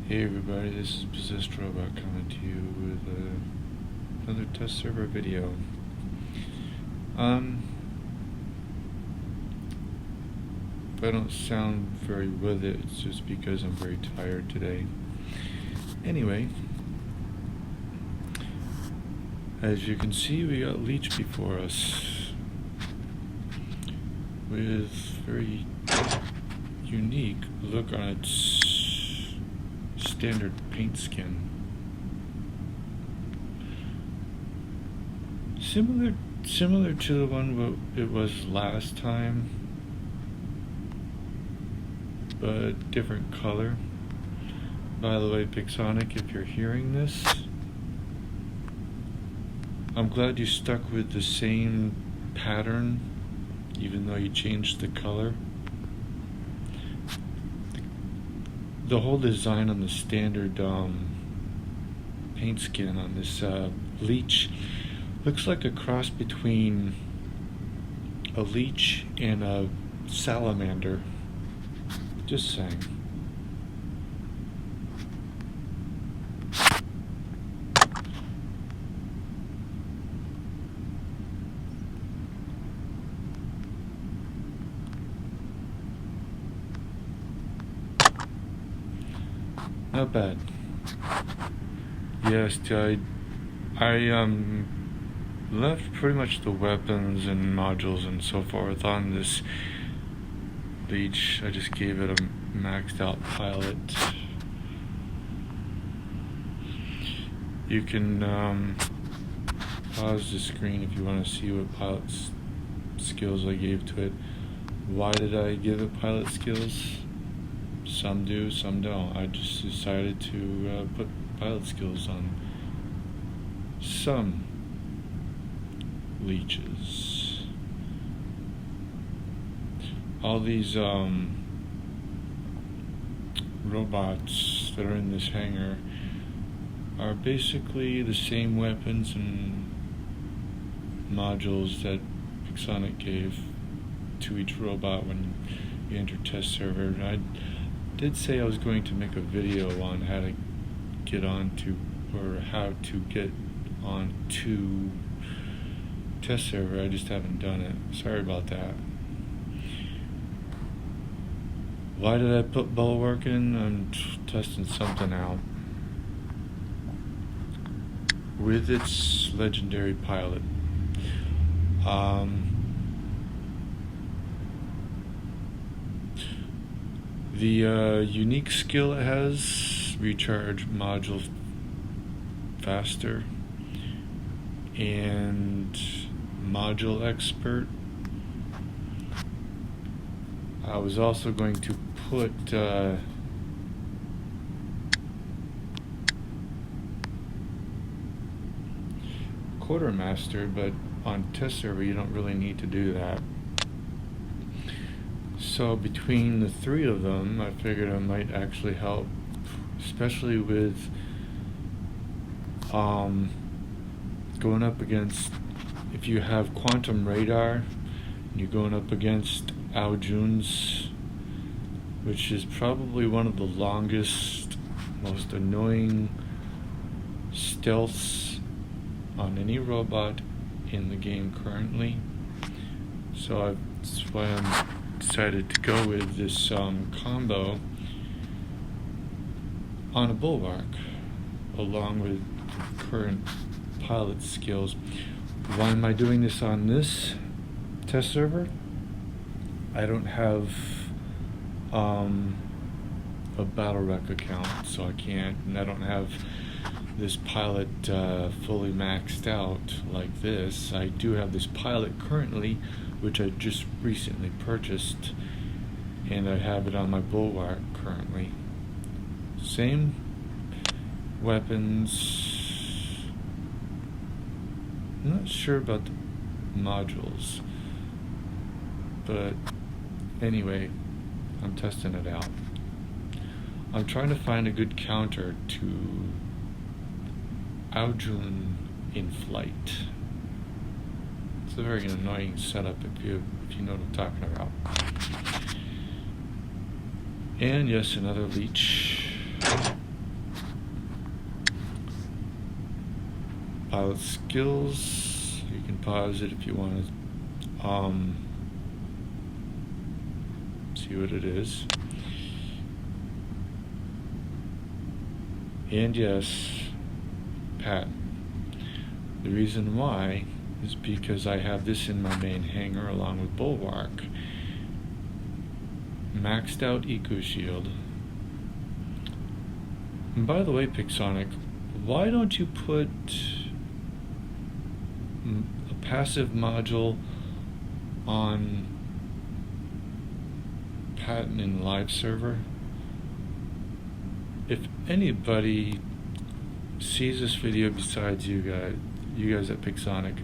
Hey everybody, this is Possessed Robot coming to you with another test server video. If I don't sound very with it, it's just because I'm very tired today. Anyway, as you can see, we got LEECH before us with very unique look on its standard paint skin. Similar to the one it was last time, but different color. By the way, Pixonic, if you're hearing this, I'm glad you stuck with the same pattern, even though you changed the color. The whole design on the standard paint skin on this LEECH looks like a cross between a leech and a salamander. Just saying. Not bad. Yes, I left pretty much the weapons and modules and so forth on this LEECH. I just gave it a maxed out pilot. You can pause the screen if you want to see what pilot skills I gave to it. Why did I give it pilot skills? Some do, some don't. I just decided to put pilot skills on some leeches. All these robots that are in this hangar are basically the same weapons and modules that Pixonic gave to each robot when you enter test server. I did say I was going to make a video on how to get onto, or how to get onto test server. I just haven't done it. Sorry about that. Why did I put Bulwark in? I'm testing something out with its legendary pilot. The unique skill it has, recharge modules faster, and module expert. I was also going to put quartermaster, but on test server you don't really need to do that. So between the three of them, I figured I might actually help, especially with going up against, if you have quantum radar and you're going up against Ao Jun's, which is probably one of the longest, most annoying stealths on any robot in the game currently. So that's why I'm decided to go with this combo on a Bulwark along with the current pilot skills. Why am I doing this on this test server? I don't have a battle rec account, so I can't, and I don't have this pilot fully maxed out like this. I do have this pilot currently, which I just recently purchased, and I have it on my Bulwark currently. Same weapons. I'm not sure about the modules, but anyway, I'm testing it out. I'm trying to find a good counter to Ao Jun in flight. It's a very annoying setup if you know what I'm talking about. And yes, another LEECH. pilot skills. You can pause it if you want to see what it is. And yes, patent. The reason why is because I have this in my main hangar along with Bulwark. Maxed out Eco Shield. And by the way, Pixonic, why don't you put a passive module on patent in live server? If anybody sees this video besides you guys at Pixonic,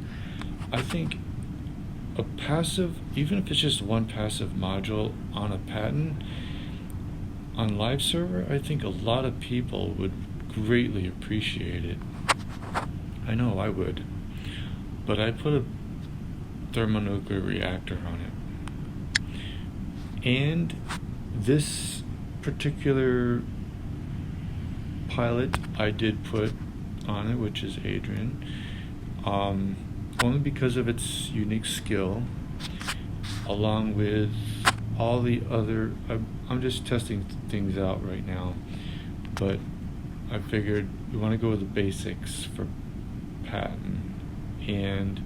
I think a passive, even if it's just one passive module on a patent on live server, I think a lot of people would greatly appreciate it. I know I would. But I put a thermonuclear reactor on it. And this particular pilot I did put on it, which is Adrian, only because of its unique skill, along with all the other, I'm just testing things out right now, but I figured we want to go with the basics for patent. And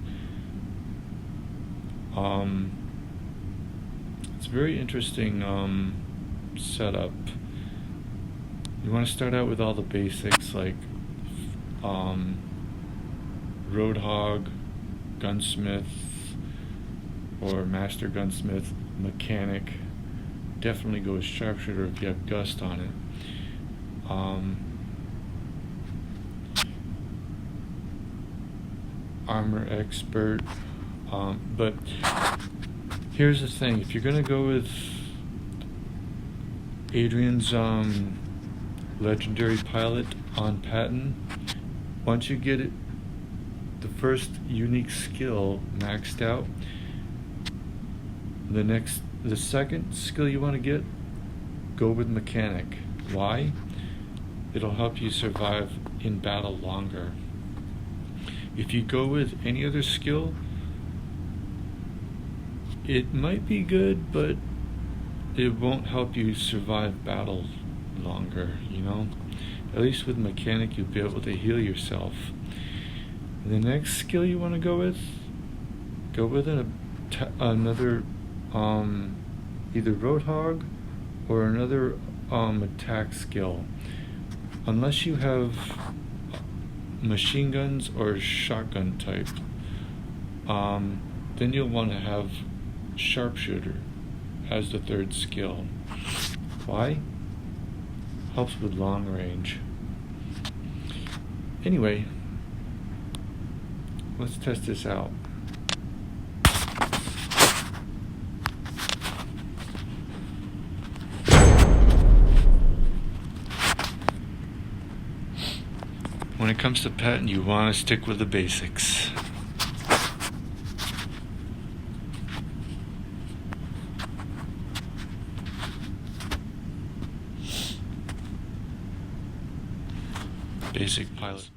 it's a very interesting setup. You want to start out with all the basics like Roadhog, Gunsmith, or Master Gunsmith, Mechanic. Definitely go with Sharpshooter if you have Gust on it. Armor Expert. But here's the thing, if you're going to go with Adrian's legendary pilot on patent, once you get it, the first unique skill maxed out, the second skill you want to get, go with Mechanic. Why? It'll help you survive in battle longer. If you go with any other skill, it might be good, but it won't help you survive battle longer, you know? At least with Mechanic, you'll be able to heal yourself. The next skill you want to go with another either Roadhog or another attack skill. Unless you have machine guns or shotgun type, then you'll want to have Sharpshooter as the third skill. Why? Helps with long range. Anyway, let's test this out. When it comes to patent, you want to stick with the basics. Basic pilot.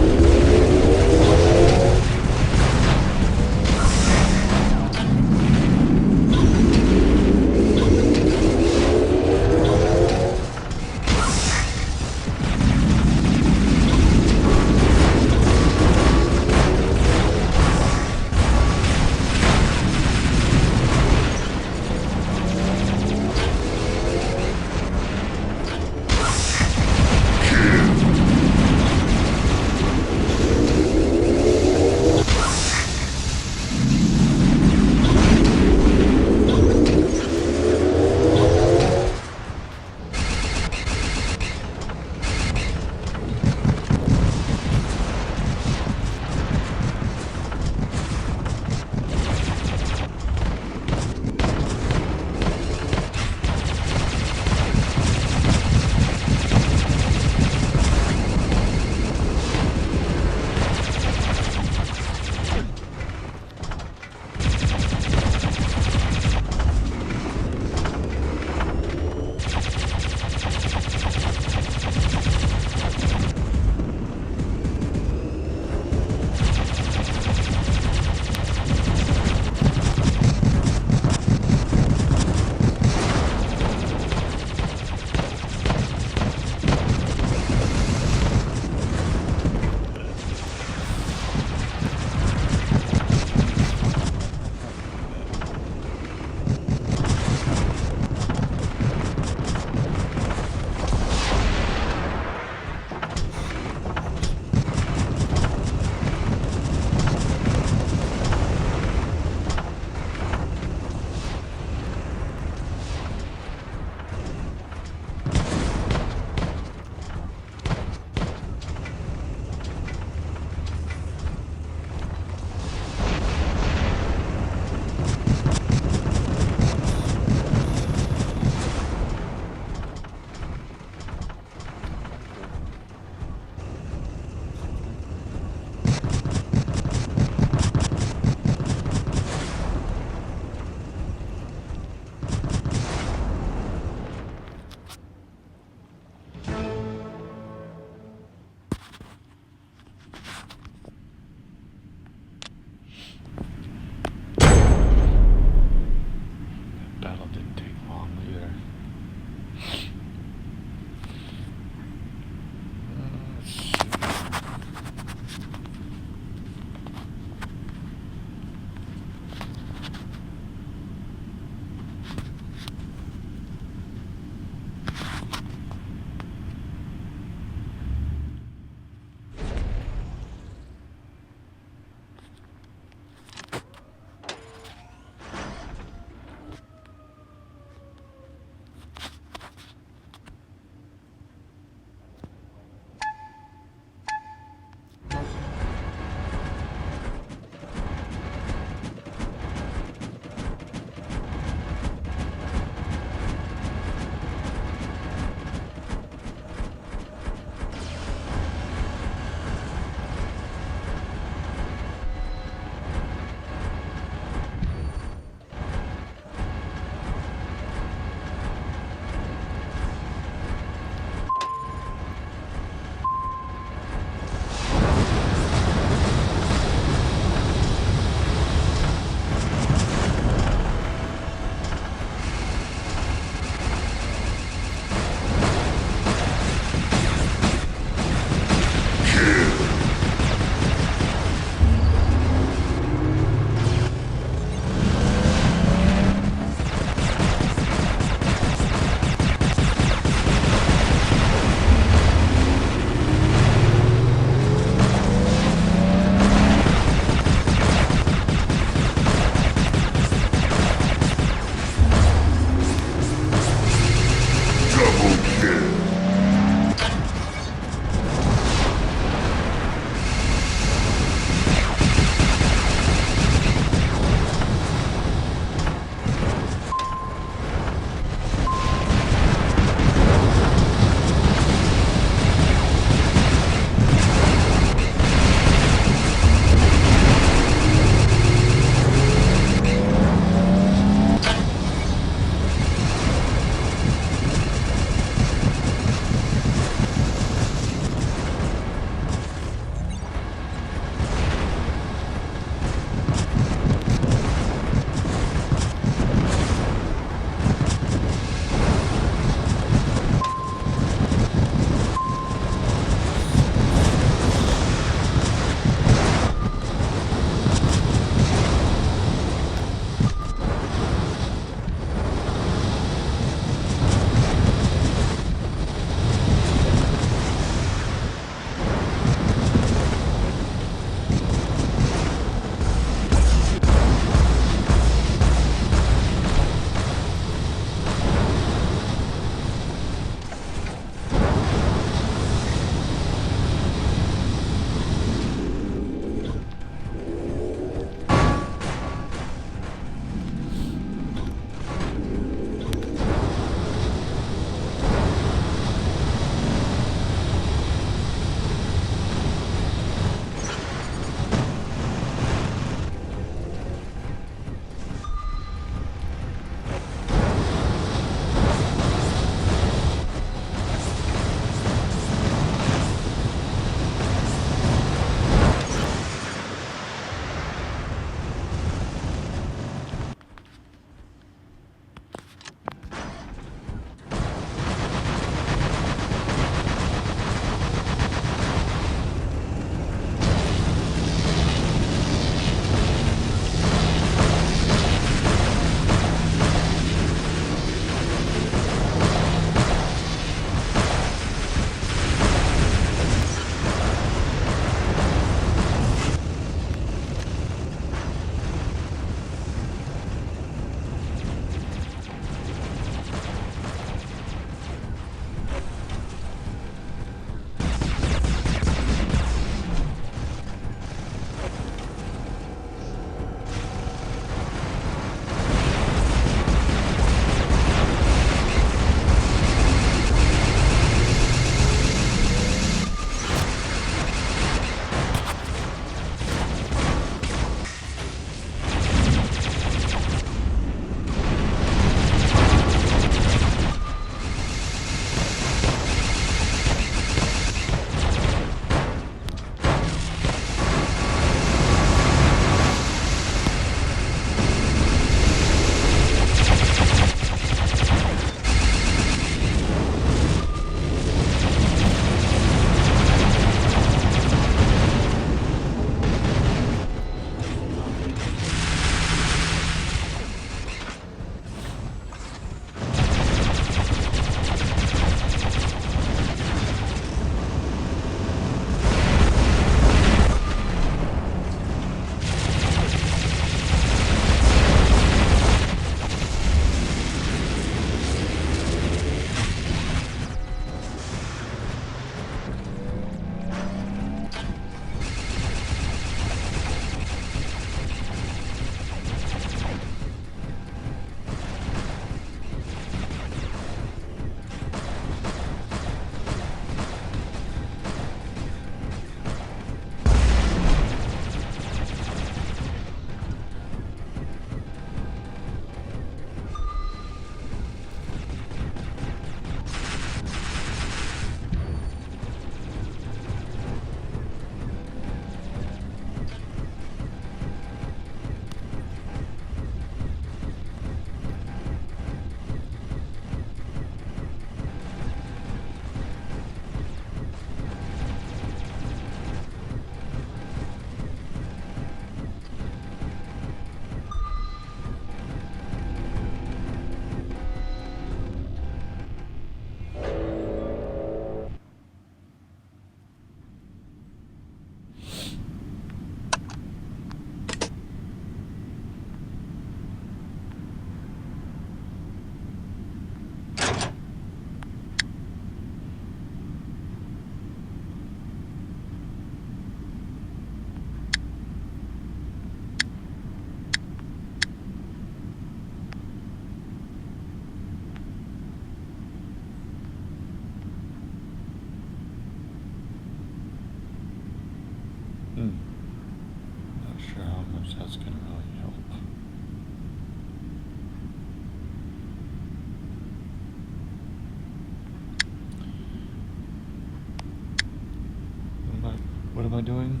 am I doing?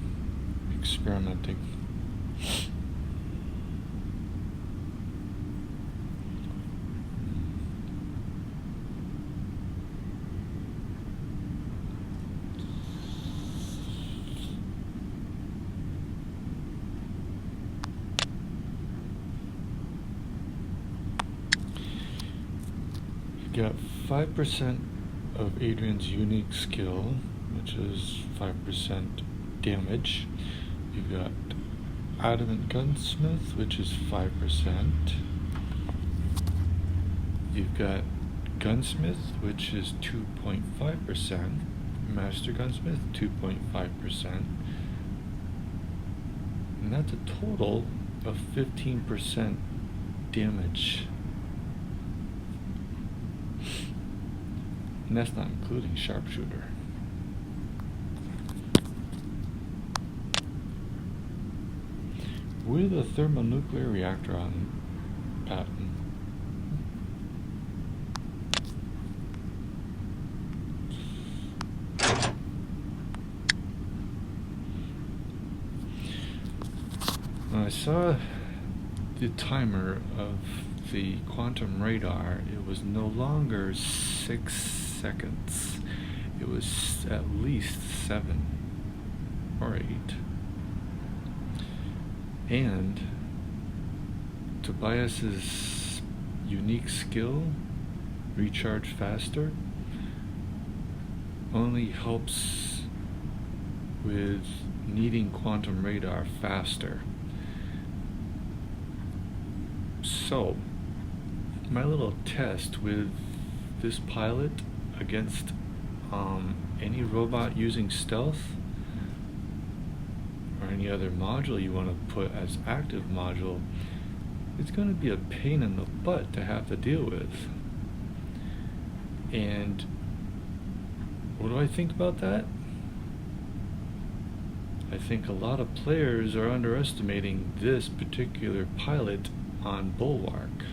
Experimenting. Got 5% of Adrian's unique skill, which is 5% damage. You've got Adamant Gunsmith, which is 5%. You've got Gunsmith, which is 2.5%. Master Gunsmith, 2.5%. And that's a total of 15% damage. And that's not including sharpshooter. With a thermonuclear reactor on patent. When I saw the timer of the quantum radar, it was no longer 6 seconds. It was at least 7 or 8. And Tobias's unique skill, Recharge Faster, only helps with needing quantum radar faster. So, my little test with this pilot against any robot using stealth or any other module you want to put as active module, it's going to be a pain in the butt to have to deal with. And what do I think about that? I think a lot of players are underestimating this particular pilot on Bulwark.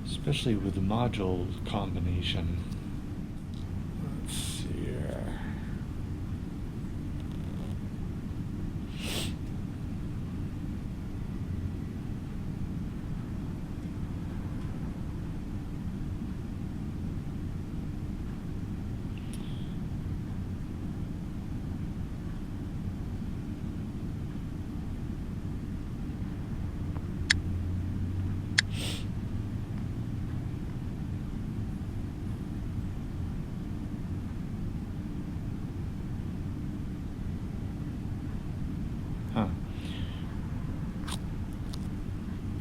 Especially with the module combination. Let's see here.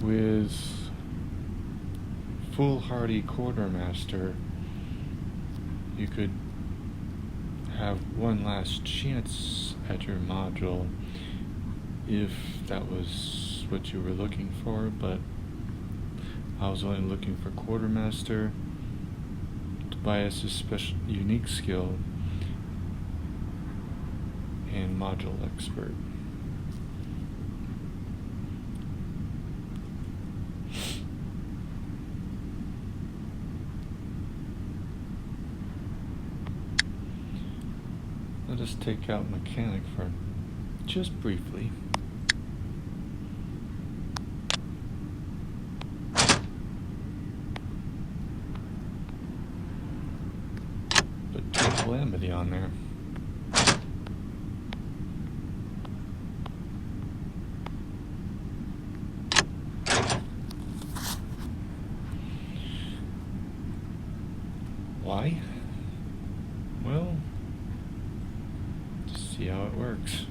With Foolhardy Quartermaster, you could have one last chance at your module if that was what you were looking for, but I was only looking for Quartermaster, Tobias's special unique skill, and Module Expert. Let us take out Mechanic for just briefly. Put Calamity on there. Why? Well, see how it works.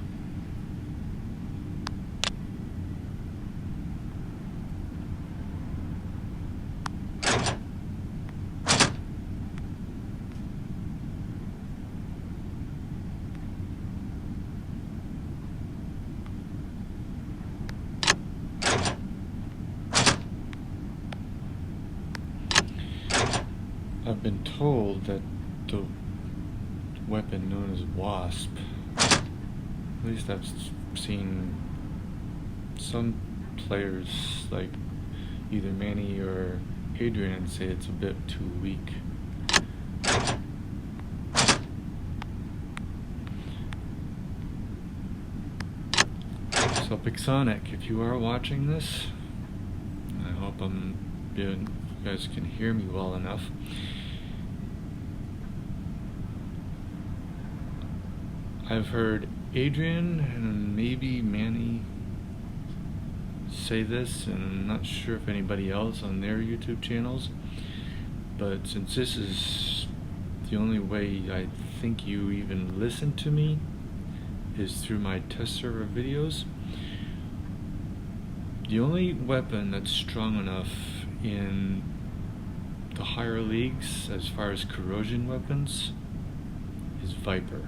I've been told that the weapon known as Wasp, at least I've seen some players like either Manny or Adrian say it's a bit too weak. So Pixonic, if you are watching this, I hope you guys can hear me well enough. I've heard Adrian and maybe Manny say this, and I'm not sure if anybody else on their YouTube channels, but since this is the only way I think you even listen to me is through my test server videos, the only weapon that's strong enough in the higher leagues as far as corrosion weapons is Viper.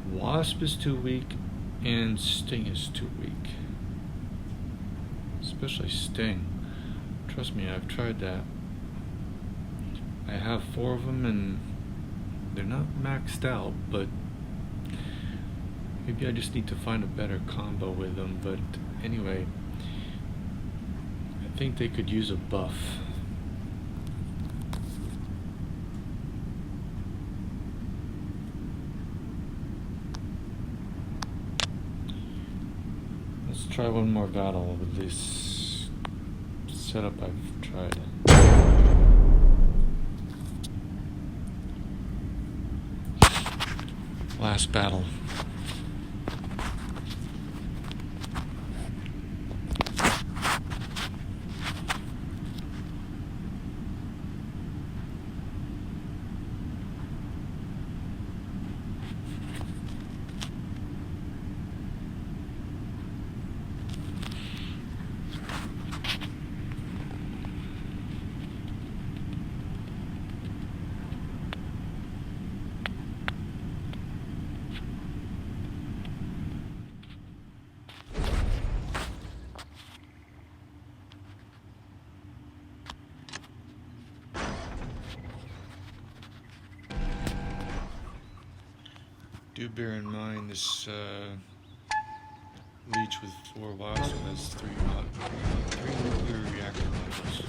Wasp is too weak and Sting is too weak. Especially Sting. Trust me, I've tried that. I have 4 of them and they're not maxed out, but maybe I just need to find a better combo with them. But anyway, I think they could use a buff. Let's try one more battle with this setup I've tried. Last battle. Do bear in mind this leech with 4 wasps has 3 nuclear reactor modules.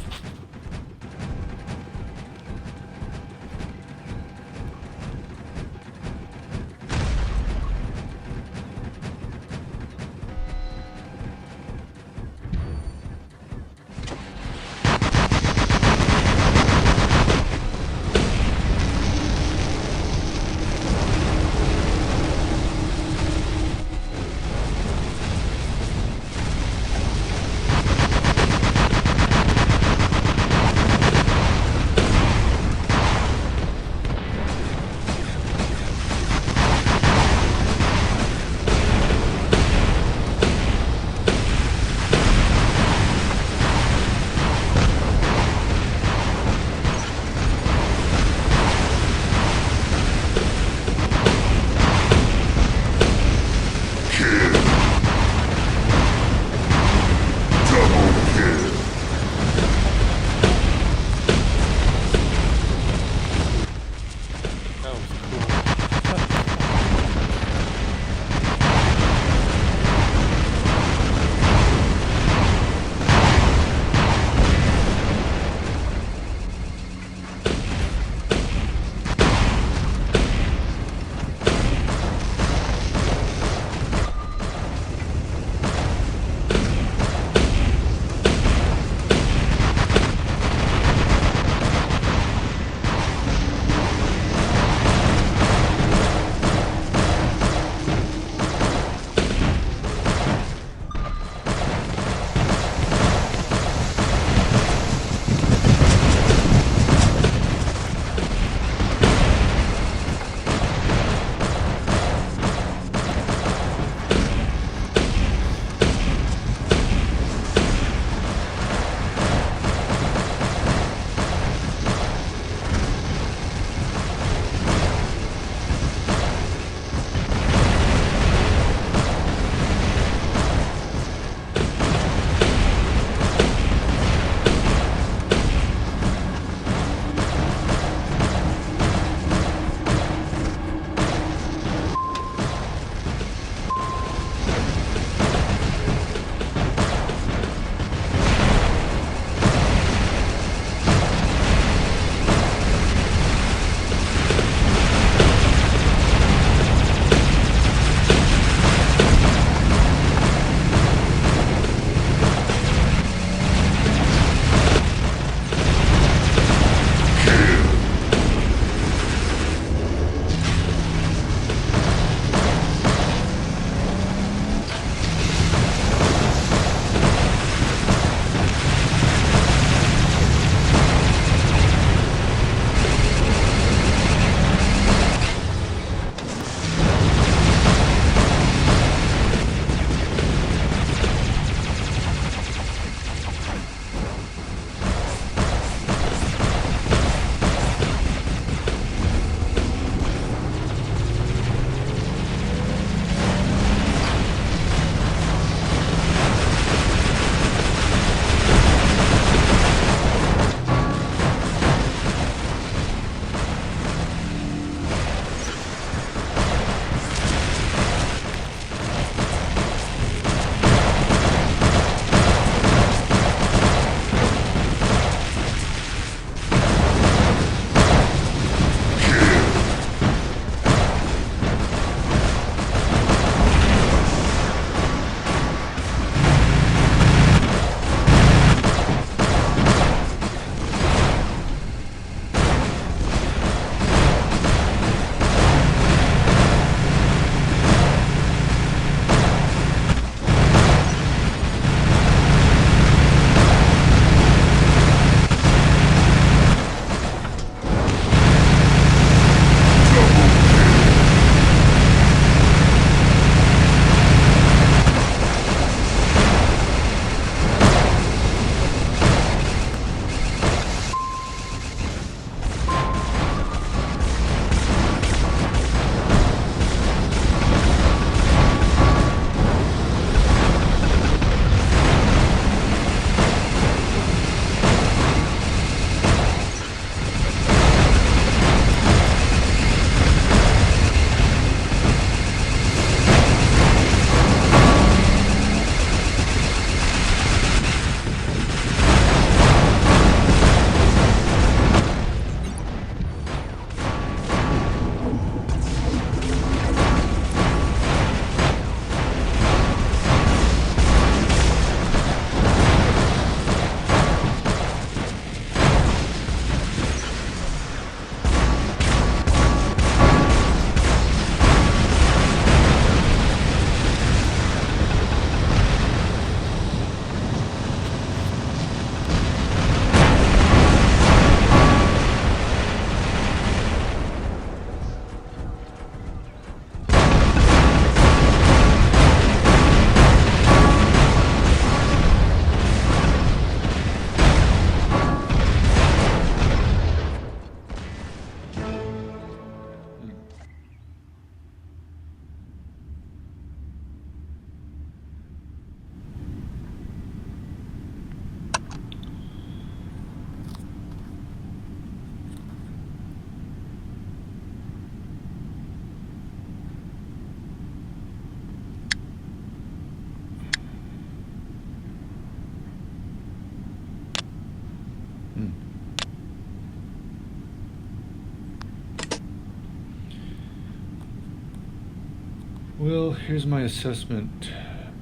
Well, here's my assessment,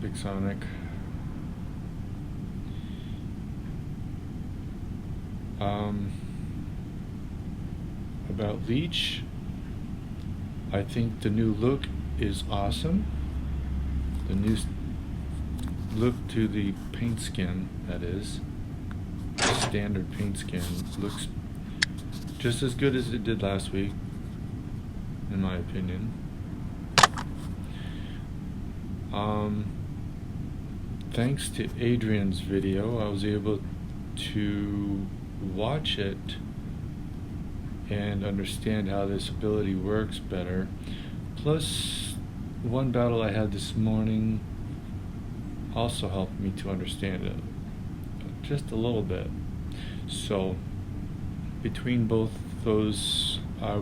Big Sonic. About LEECH, I think the new look is awesome. The new look to the paint skin, that is, the standard paint skin, looks just as good as it did last week, in my opinion. Thanks to Adrian's video, I was able to watch it and understand how this ability works better. Plus, one battle I had this morning also helped me to understand it just a little bit. So between both those, I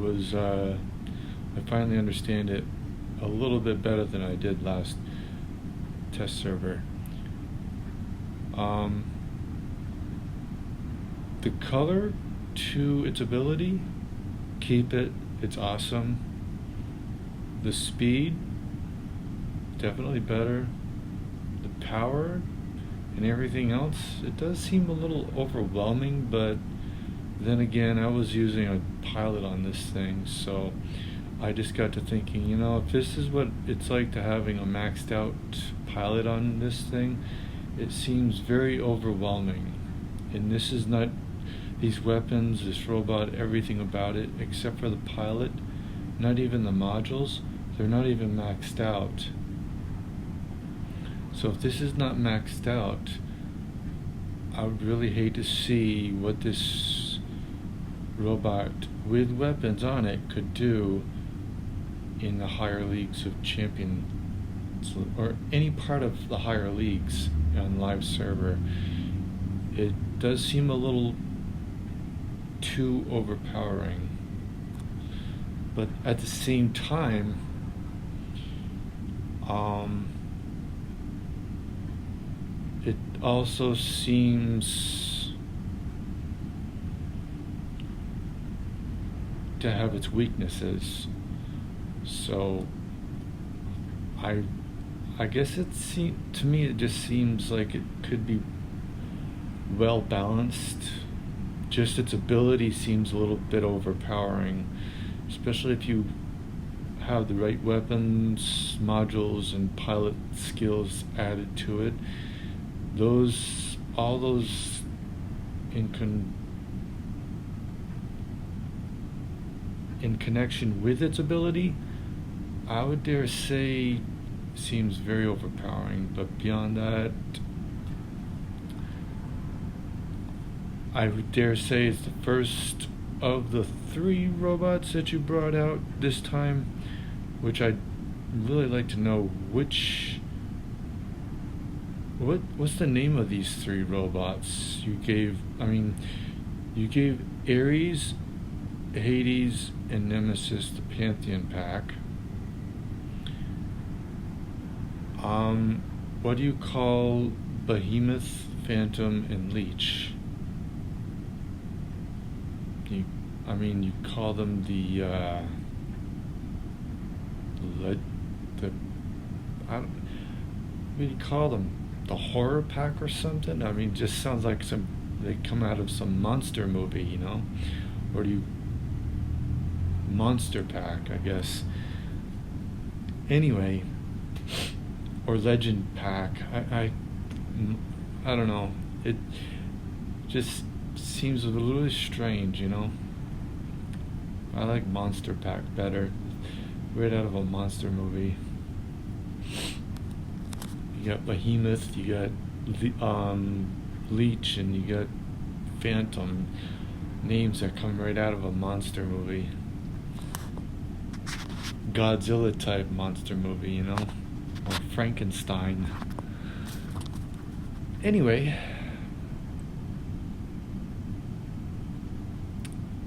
finally understand it a little bit better than I did last test server. The color to its ability, keep it, it's awesome. The speed, definitely better. The power and everything else, it does seem a little overwhelming, but then again, I was using a pilot on this thing, so I just got to thinking, if this is what it's like to having a maxed out pilot on this thing, it seems very overwhelming. And this is not, these weapons, this robot, everything about it, except for the pilot, not even the modules, they're not even maxed out. So if this is not maxed out, I would really hate to see what this robot with weapons on it could do in the higher leagues of champions, or any part of the higher leagues on live server. It does seem a little too overpowering, but at the same time, it also seems to have its weaknesses. So I guess to me it just seems like it could be well balanced. Just its ability seems a little bit overpowering, especially if you have the right weapons, modules, and pilot skills added to it. All those in connection with its ability, I would dare say seems very overpowering. But beyond that, I would dare say it's the first of the 3 robots that you brought out this time, which I'd really like to know what's the name of these 3 robots you gave. You gave Ares, Hades, and Nemesis the Pantheon pack. What do you call Behemoth, Phantom, and Leech? You call them what do you call them? The horror pack or something? Just sounds like they come out of some monster movie, Or do you monster pack, I guess. Anyway, or legend pack. I don't know. It just seems a little strange, I like monster pack better. Right out of a monster movie. You got Behemoth, you got Leech, and you got Phantom. Names that come right out of a monster movie. Godzilla type monster movie, or Frankenstein. Anyway,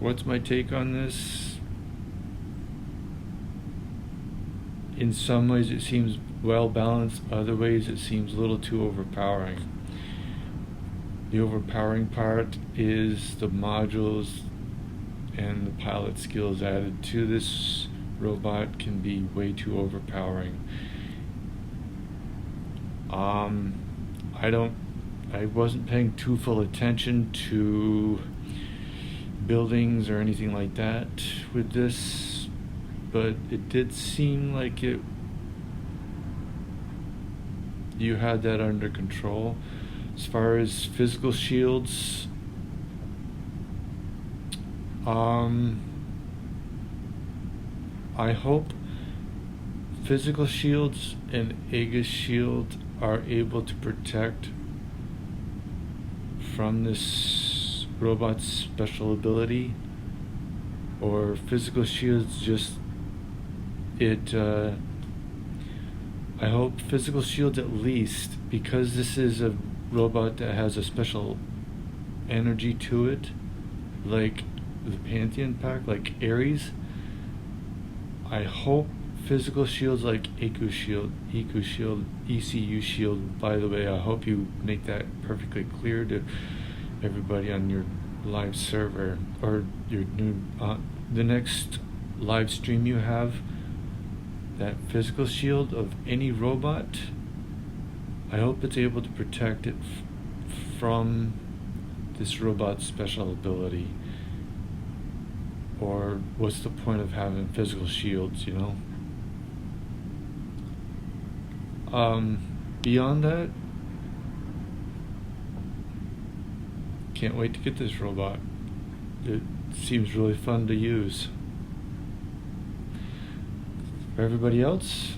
what's my take on this? In some ways it seems well balanced, other ways it seems a little too overpowering. The overpowering part is the modules and the pilot skills added to this robot can be way too overpowering. I wasn't paying too full attention to buildings or anything like that with this, but it did seem like you had that under control. As far as physical shields, I hope physical shields and Aegis shield are able to protect from this robot's special ability, or physical shields just I hope physical shields at least, because this is a robot that has a special energy to it, like the Pantheon pack, like Ares. I hope physical shields like ECU shield, ECU shield, by the way, I hope you make that perfectly clear to everybody on your live server, or your new the next live stream you have. That physical shield of any robot, I hope it's able to protect it from this robot's special ability. Or what's the point of having physical shields, you know? Beyond that, can't wait to get this robot. It seems really fun to use. For everybody else,